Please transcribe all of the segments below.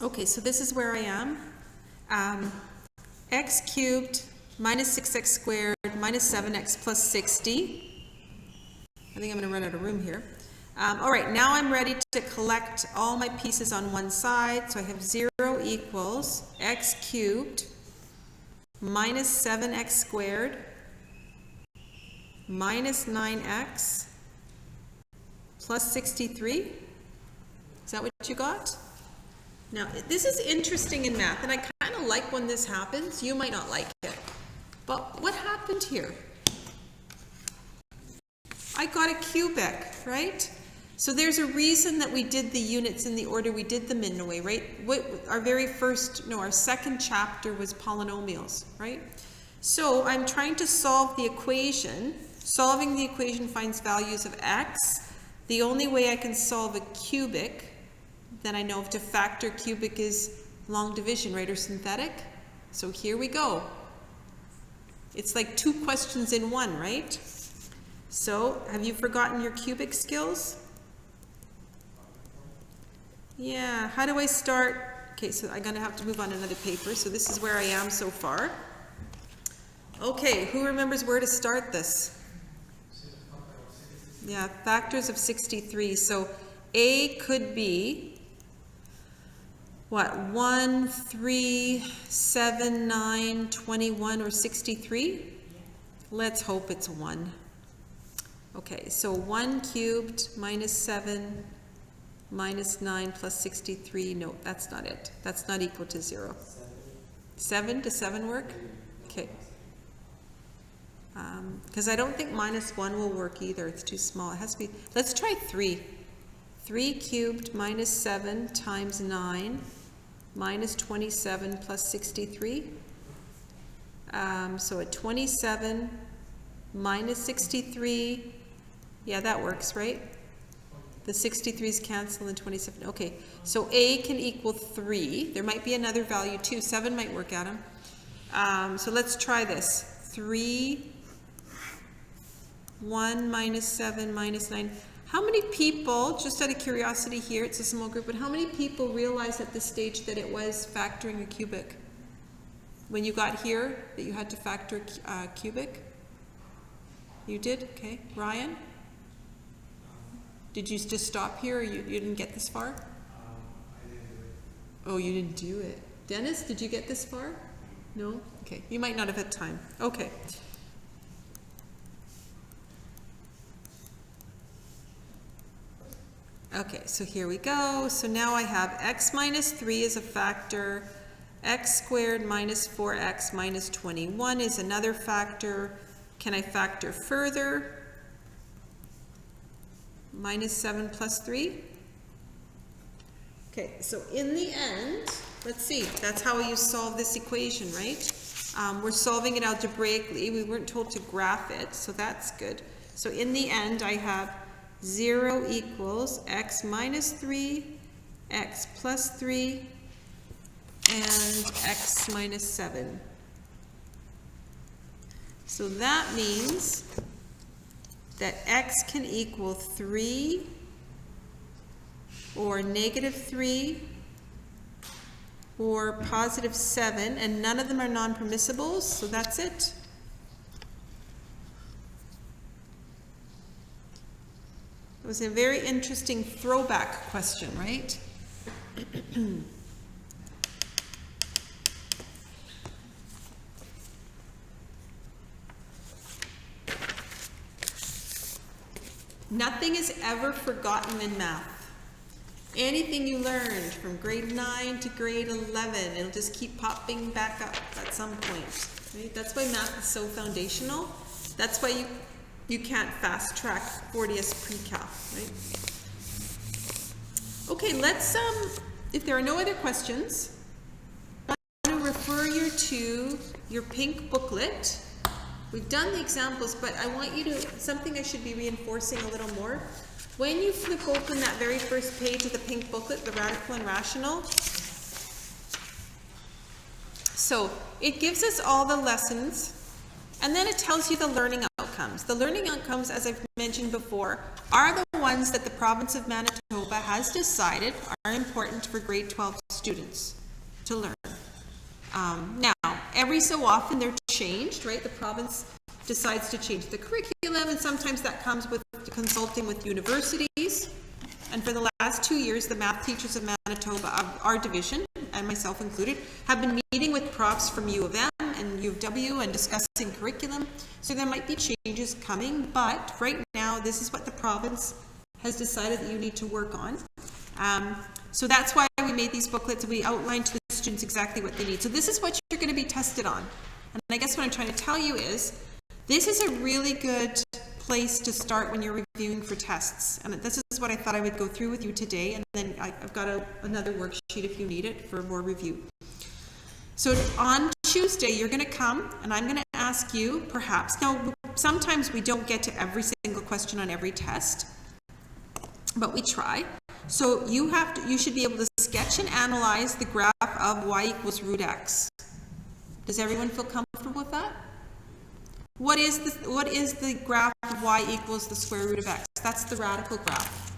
Okay, so this is where I am. X cubed minus 6x squared minus 7x plus 60. I think I'm going to run out of room here. All right, now I'm ready to collect all my pieces on one side. So I have 0 equals x cubed minus 7x squared minus 9x plus 63. Is that what you got? Now, this is interesting in math, and I kind of like when this happens. You might not like it. But what happened here? I got a cubic, right? So there's a reason that we did the units in the order we did them in a way, right? Our second chapter was polynomials, right? So I'm trying to solve the equation. Solving the equation finds values of x. The only way I can solve a cubic, then I know if to factor cubic is long division, right, or synthetic. So here we go. It's like 2 questions in one, right? So have you forgotten your cubic skills? Yeah, how do I start? Okay, so I'm going to have to move on another paper. So this is where I am so far. Okay, who remembers where to start this? Yeah, factors of 63. So A could be, what, 1, 3, 7, 9, 21, or 63? Let's hope it's 1. Okay, so 1 cubed minus 7 minus 9 plus 63. No, that's not it. That's not equal to 0. 7? Does 7 work? Okay. Because I don't think minus 1 will work either. It's too small. It has to be. Let's try 3. 3 cubed minus 7 times 9 minus 27 plus 63. So at 27 minus 63, yeah, that works, right? The 63's cancel and 27. Okay, so A can equal 3. There might be another value too. 7 might work, Adam. So let's try this. 3, 1 minus 7 minus 9. How many people, just out of curiosity here, it's a small group, but how many people realized at this stage that it was factoring a cubic? When you got here, that you had to factor a cubic? You did? Okay. Ryan? Did you just stop here, or you didn't get this far? I didn't do it. Oh, you didn't do it. Dennis, did you get this far? No? Okay. You might not have had time. Okay. Okay, so here we go. So now I have x minus 3 is a factor. X squared minus 4x minus 21 is another factor. Can I factor further? Minus 7 plus 3. Okay, so in the end, let's see, that's how you solve this equation, right? We're solving it algebraically. We weren't told to graph it, so that's good. So in the end, I have 0 equals x minus 3, x plus 3, and x minus 7. So that means that x can equal 3 or negative 3 or positive 7, and none of them are non-permissibles, so that's it. It was a very interesting throwback question, right? Nothing is ever forgotten in math. Anything you learned from grade 9 to grade 11, it'll just keep popping back up at some point. Right? That's why math is so foundational. That's why you can't fast track 40S pre-cal, right? Okay, let's, if there are no other questions, I want to refer you to your pink booklet. We've done the examples, but I want you to, something I should be reinforcing a little more. When you flip open that very first page of the pink booklet, the radical and rational, so it gives us all the lessons, and then it tells you the learning outcomes. The learning outcomes, as I've mentioned before, are the ones that the province of Manitoba has decided are important for grade 12 students to learn. Now, every so often they're changed, right? The province decides to change the curriculum, and sometimes that comes with consulting with universities. And for the last 2 years, the math teachers of Manitoba, of our division, and myself included, have been meeting with profs from U of M and U of W and discussing curriculum. So there might be changes coming, but right now, this is what the province has decided that you need to work on. So that's why we made these booklets. We outlined to the students exactly what they need. So this is what you're going to be tested on. And I guess what I'm trying to tell you is, this is a really good place to start when you're reviewing for tests. And this is what I thought I would go through with you today. And then I've got another worksheet if you need it for more review. So on Tuesday, you're going to come and I'm going to ask you, perhaps, now sometimes we don't get to every single question on every test, but we try. So you should be able to sketch and analyze the graph of y equals root x. Does everyone feel comfortable with that? What is the graph of y equals the square root of x? That's the radical graph.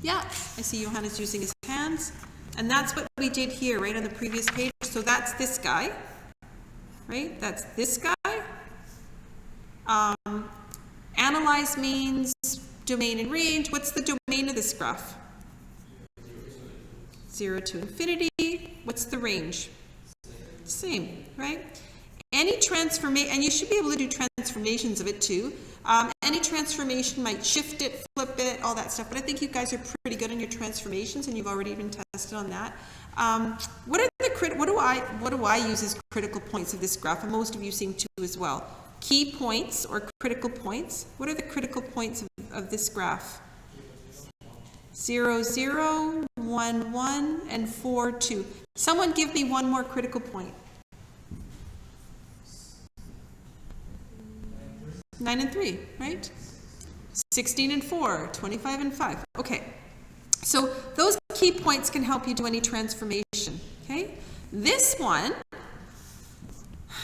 Yeah, I see Johannes using his hands. And that's what we did here, right, on the previous page. So that's this guy, right? That's this guy. Analyze means domain and range. What's the domain of this graph? 0 to infinity. What's the range? Same, right? Any transformation, and you should be able to do transformations of it too. Any transformation might shift it, flip it, all that stuff. But I think you guys are pretty good on your transformations, and you've already been tested on that. What do I use as critical points of this graph? And most of you seem to as well. Key points or critical points. What are the critical points of this graph? 0, 0, 1, 1, and 4, 2. Someone give me one more critical point. 9 and 3, right? 16 and 4, 25 and 5. Okay, so those key points can help you do any transformation, okay? This one,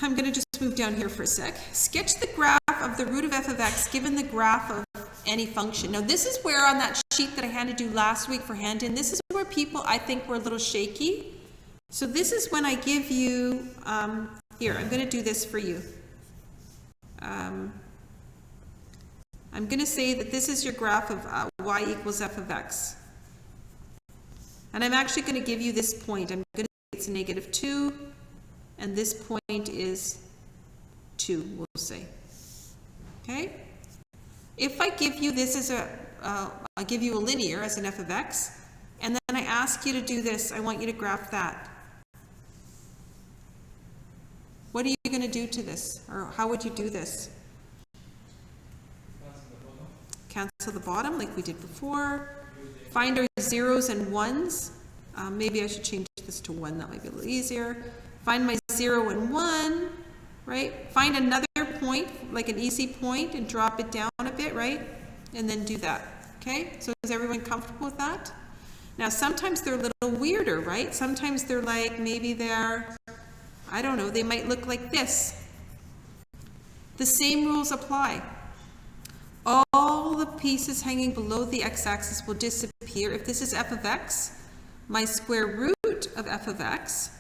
I'm going to just move down here for a sec. Sketch the graph of the root of f of x given the graph of any function. Now this is where on that sheet that I handed you last week for hand-in, this is where people, I think, were a little shaky. So this is when I give you, here, I'm going to do this for you. I'm going to say that this is your graph of y equals f of x. And I'm actually going to give you this point. I'm going to say it's negative 2, and this point is 2, we'll say. Okay? If I give you this as I'll give you a linear as an f of x, and then I ask you to do this, I want you to graph that. What are you going to do to this? Or how would you do this? Cancel the bottom like we did before. Find our zeros and ones. Maybe I should change this to 1. That might be a little easier. Find my 0 and 1, right? Find another point, like an easy point, and drop it down a bit, right? And then do that. Okay? So is everyone comfortable with that? Now, sometimes they're a little weirder, right? Sometimes they're like, maybe they're, I don't know, they might look like this. The same rules apply. All the pieces hanging below the x-axis will disappear. If this is f of x, my square root of f of x,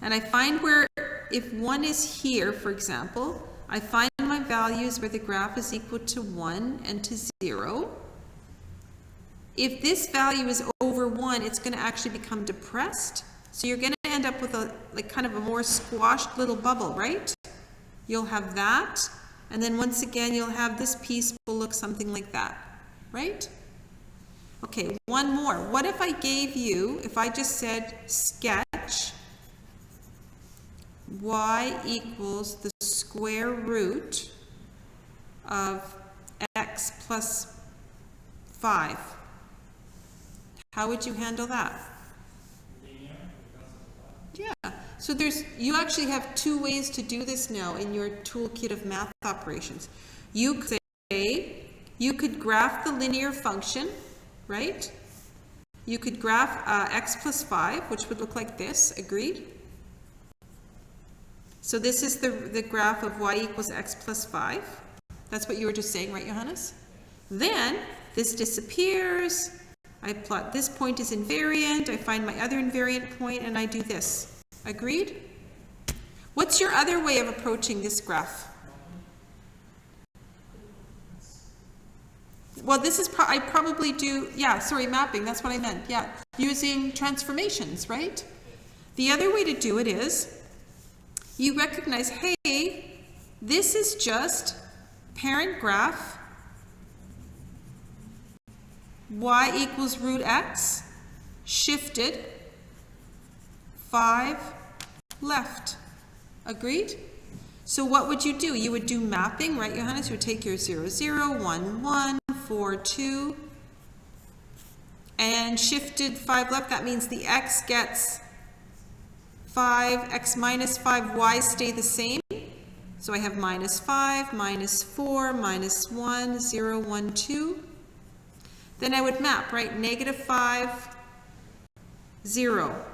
and I find where, if 1 is here, for example, I find my values where the graph is equal to 1 and to 0. If this value is over 1, it's going to actually become depressed. So you're going to end up with a kind of a more squashed little bubble, right? You'll have that. And then once again, you'll have this piece will look something like that, right? Okay, one more. What if I gave you, if I just said sketch y equals the square root of x plus 5. How would you handle that? Yeah, so you actually have 2 ways to do this now in your toolkit of math operations. You could say, you could graph the linear function, right? You could graph x plus 5, which would look like this, agreed? So this is the graph of y equals x plus 5. That's what you were just saying, right, Johannes? Then this disappears, I plot this point as invariant, I find my other invariant point, and I do this. Agreed? What's your other way of approaching this graph? Well, this is, I probably do, yeah, sorry, mapping, that's what I meant, yeah. Using transformations, right? The other way to do it is, you recognize, hey, this is just parent graph, y equals root x, shifted 5 left. Agreed? So what would you do? You would do mapping, right, Johannes? You would take your 0, 0, 1, 1, 4, 2, and shifted 5 left. That means the x gets 5, x minus 5, y stay the same. So I have minus 5, minus 4, minus 1, 0, 1, 2. Then I would map, right? Negative 5, 0.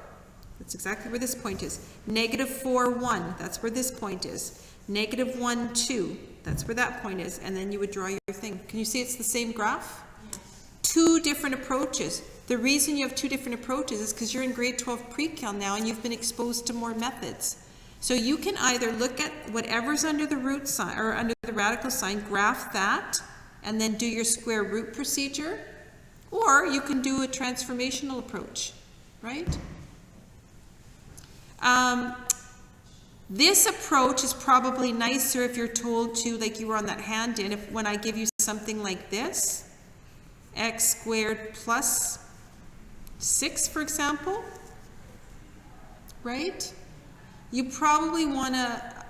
That's exactly where this point is. Negative 4, 1. That's where this point is. Negative 1, 2. That's where that point is. And then you would draw your thing. Can you see it's the same graph? Two different approaches. The reason you have two different approaches is because you're in grade 12 pre-cal now and you've been exposed to more methods. So you can either look at whatever's under the root sign or under the radical sign, graph that, and then do your square root procedure, or you can do a transformational approach, right? This approach is probably nicer if you're told to, like you were on that hand in, if when I give you something like this, x squared plus 6, for example, right? You probably want to,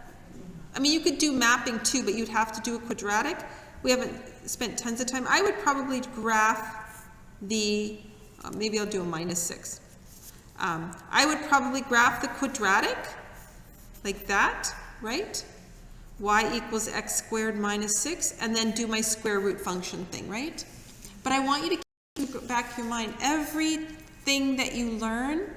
I mean, you could do mapping too, but you'd have to do a quadratic. We haven't spent tons of time. I would probably graph the, maybe I'll do a minus 6. I would probably graph the quadratic like that, right? Y equals x squared minus 6, and then do my square root function thing, right? But I want you to keep back your mind, everything that you learn,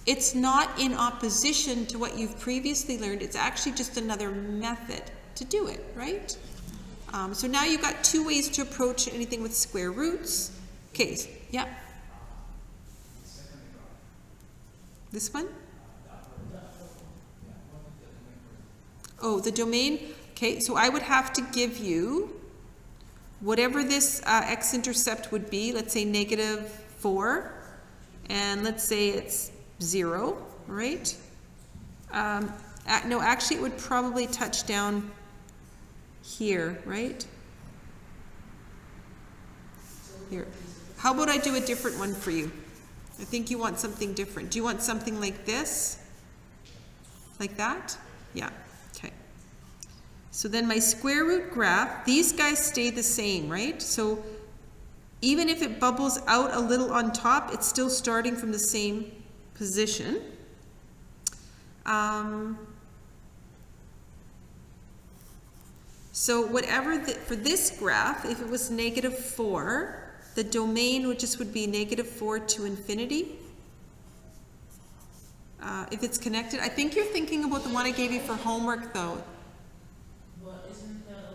it's not in opposition to what you've previously learned. It's actually just another method to do it, right? So now you've got two ways to approach anything with square roots. Okay, yeah. This one? Oh, the domain. Okay, so I would have to give you whatever this x-intercept would be. Let's say negative 4, and let's say it's 0, right? No, actually it would probably touch down here, right? Here. How about I do a different one for you? I think you want something different. Do you want something like this? Like that? Yeah, okay. So then my square root graph, these guys stay the same, right? So even if it bubbles out a little on top, it's still starting from the same position. So whatever, for this graph, if it was negative 4, the domain would be negative 4 to infinity. If it's connected, I think you're thinking about the one I gave you for homework though. Well, isn't that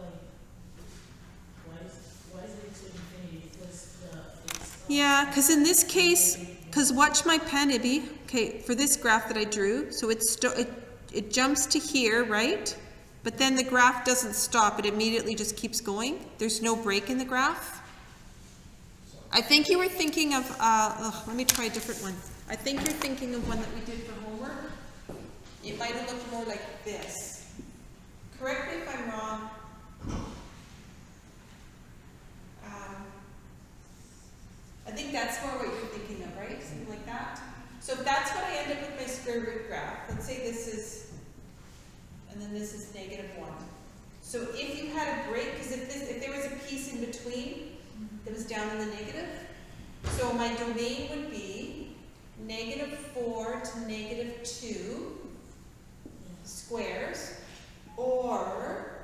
like, why is it to infinity? Because Yeah, because in this case, because watch my pen, Ibby. Okay, for this graph that I drew, so it jumps to here, right? But then the graph doesn't stop, it immediately just keeps going. There's no break in the graph. I think you were thinking of, let me try a different one. I think you're thinking of one that we did for homework. It might have looked more like this. Correct me if I'm wrong. I think that's more what you're thinking of, right? Something like that. So if that's what I end up with my square root graph, let's say this is, and then this is negative 1. So if you had a break, because if there was a piece in between that was down in the negative, so my domain would be negative 4 to negative 2 squares, or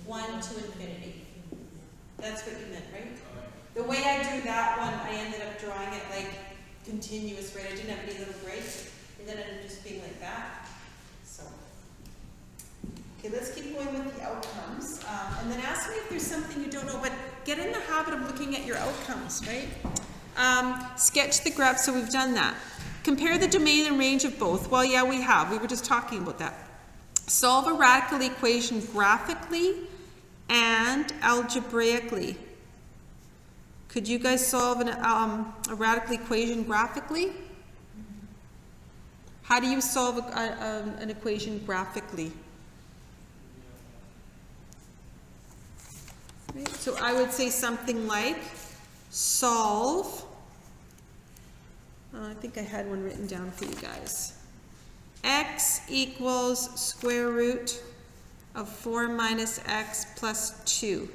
1 to infinity. That's what you meant, right? The way I drew that one, I ended up drawing it like continuous, right? I didn't have any little breaks. It ended up just being like that. So, okay, let's keep going with the outcomes. And then ask me if there's something you don't know, but get in the habit of looking at your outcomes, right? Sketch the graph, so we've done that. Compare the domain and range of both. Well, yeah, we have. We were just talking about that. Solve a radical equation graphically and algebraically. Could you guys solve a radical equation graphically? How do you solve an equation graphically? Right? So I would say something like solve, I think I had one written down for you guys. X equals square root of 4 minus x plus 2.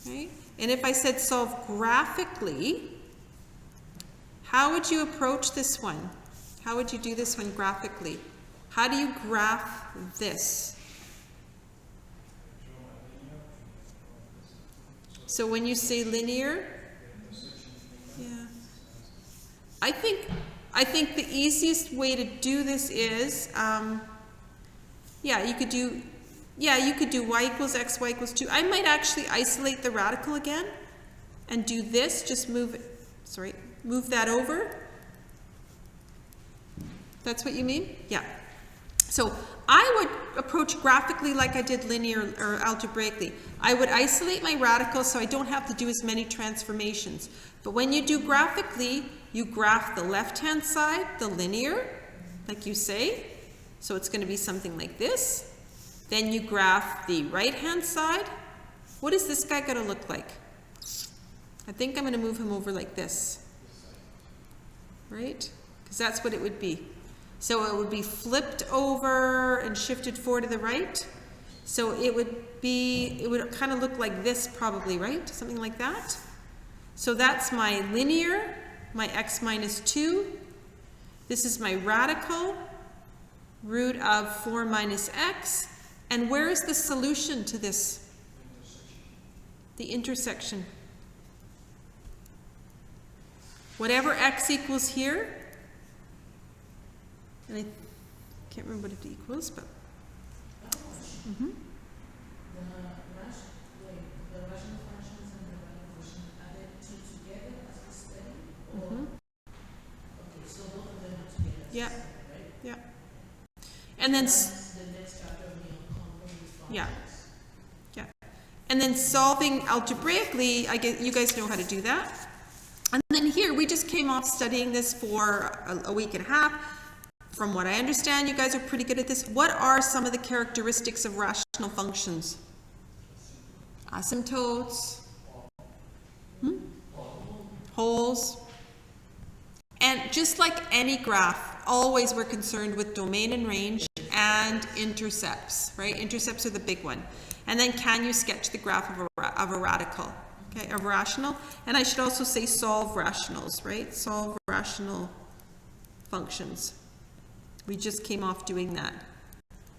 Right? And if I said solve graphically, how would you approach this one? How would you do this one graphically? How do you graph this? So when you say linear, yeah. I think the easiest way to do this is, you could do y equals x, y equals 2. I might actually isolate the radical again and do this, just move that over. That's what you mean? Yeah. So I would approach graphically like I did linear or algebraically. I would isolate my radical so I don't have to do as many transformations. But when you do graphically, you graph the left-hand side, the linear, like you say. So it's going to be something like this. Then you graph the right-hand side. What is this guy going to look like? I think I'm going to move him over like this. Right? Because that's what it would be. So it would be flipped over and shifted 4 to the right. So it would kind of look like this probably, right? Something like that. So that's my linear, my x minus 2. This is my radical, root of 4 minus x. And where is the solution to this? The intersection. Whatever x equals here, and I can't remember what it equals, but The rational functions and the radical function, are they two together as we study? Or okay, so both of them are together as yeah, we study, right? yeah. And then The next chapter will be on complex functions. yeah. And then solving algebraically, you guys know how to do that. And then here, we just came off studying this for a week and a half. From what I understand, you guys are pretty good at this. What are some of the characteristics of rational functions? Asymptotes. Holes. And just like any graph, always we're concerned with domain and range and intercepts, right? Intercepts are the big one. And then can you sketch the graph of a radical, okay, a rational? And I should also say solve rationals, right? Solve rational functions. We just came off doing that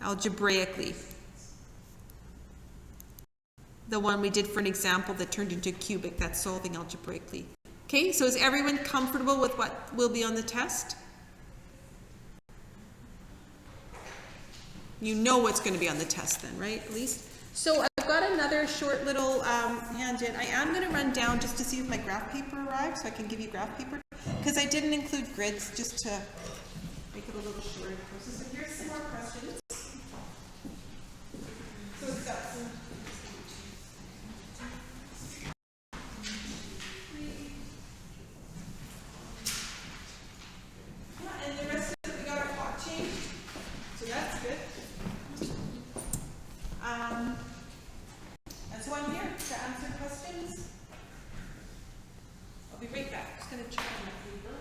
algebraically. The one we did for an example that turned into a cubic, that's solving algebraically. Okay, so is everyone comfortable with what will be on the test? You know what's going to be on the test then, right, at least? So I've got another short little hand in. I am going to run down just to see if my graph paper arrived, so I can give you graph paper. Because I didn't include grids, just to make it a little shorter process. So here's some more questions. So it's got some. Yeah, and the rest of it, we got our clock changed. So that's good. And so I'm here to answer questions. I'll be right back. Just going to check on my paper.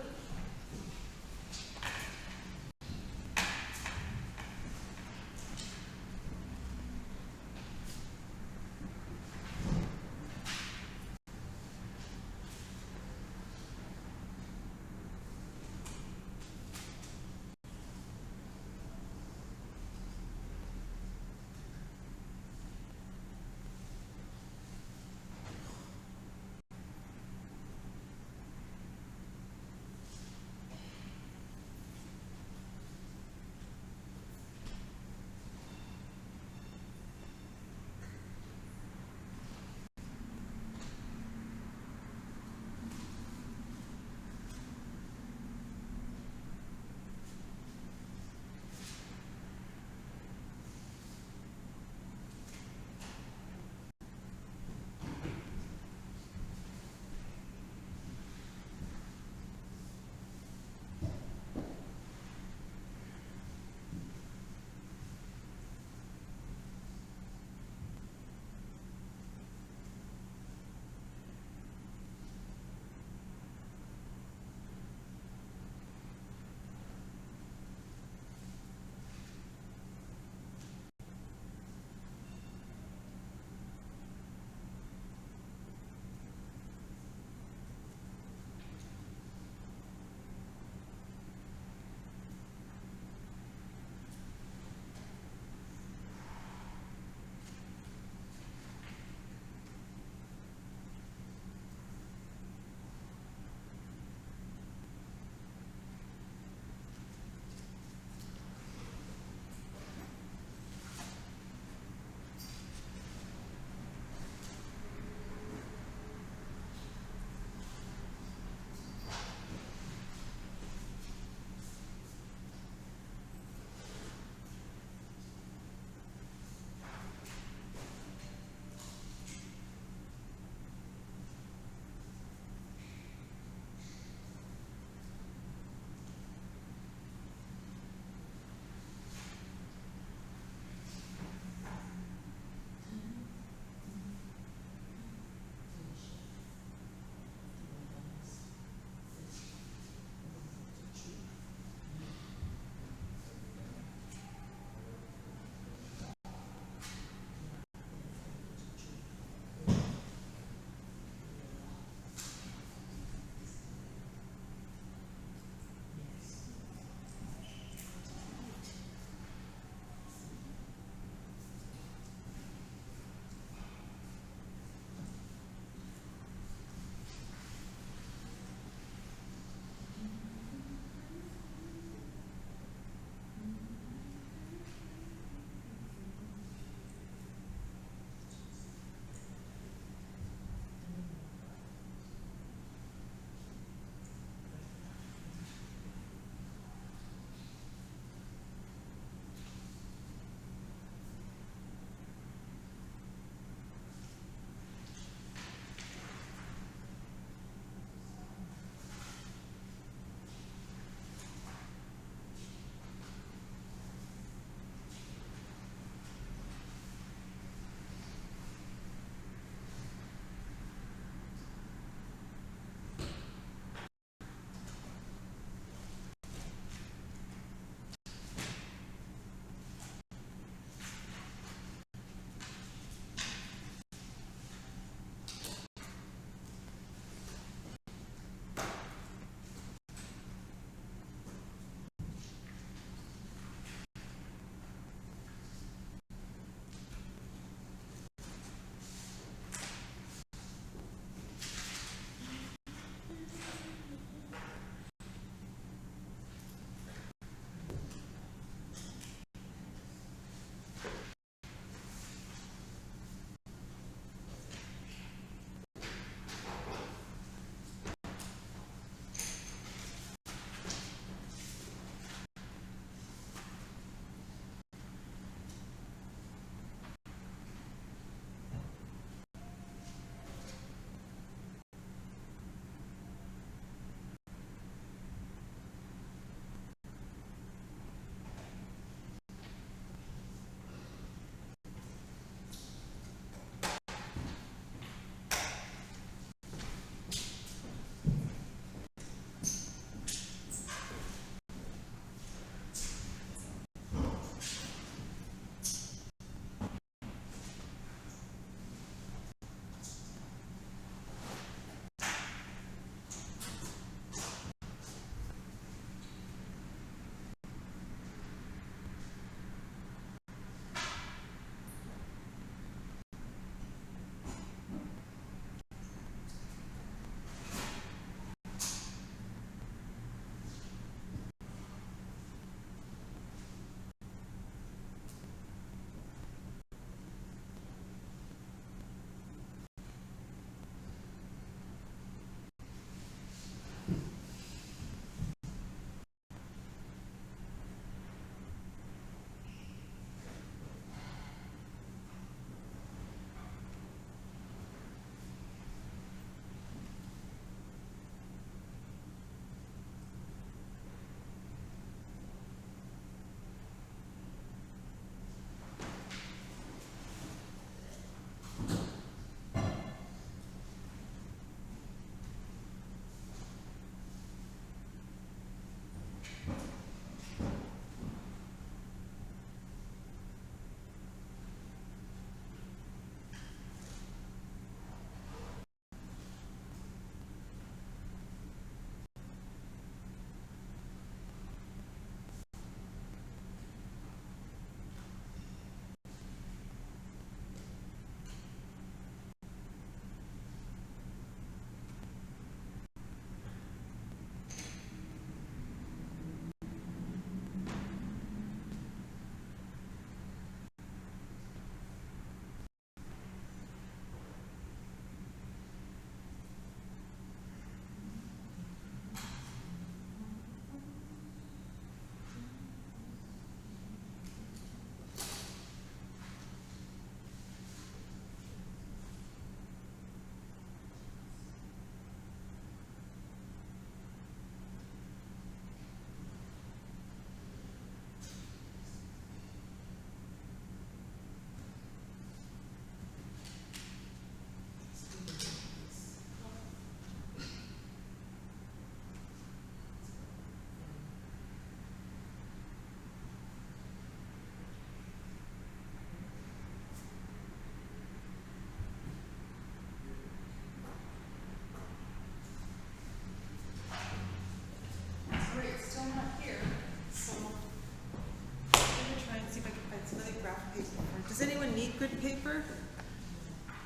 grid paper?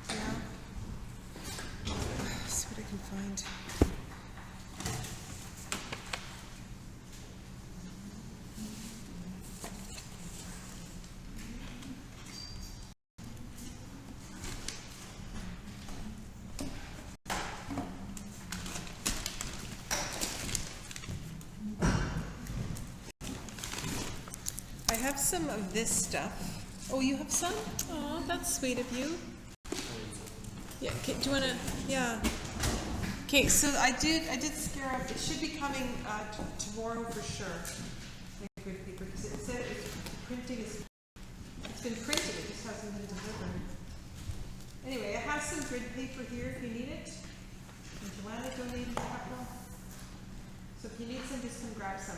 Yeah. See what I can find. I have some of this stuff. Oh, you have some? Oh, that's sweet of you. Yeah, okay, do you wanna, yeah. Okay, so I did scare up, it should be coming, tomorrow for sure. The grid paper, because it said printing is, it's been printed, it just hasn't been delivered. Anyway, I have some grid paper here if you need it. And Joanna donated a couple. So if you need some, just come grab some.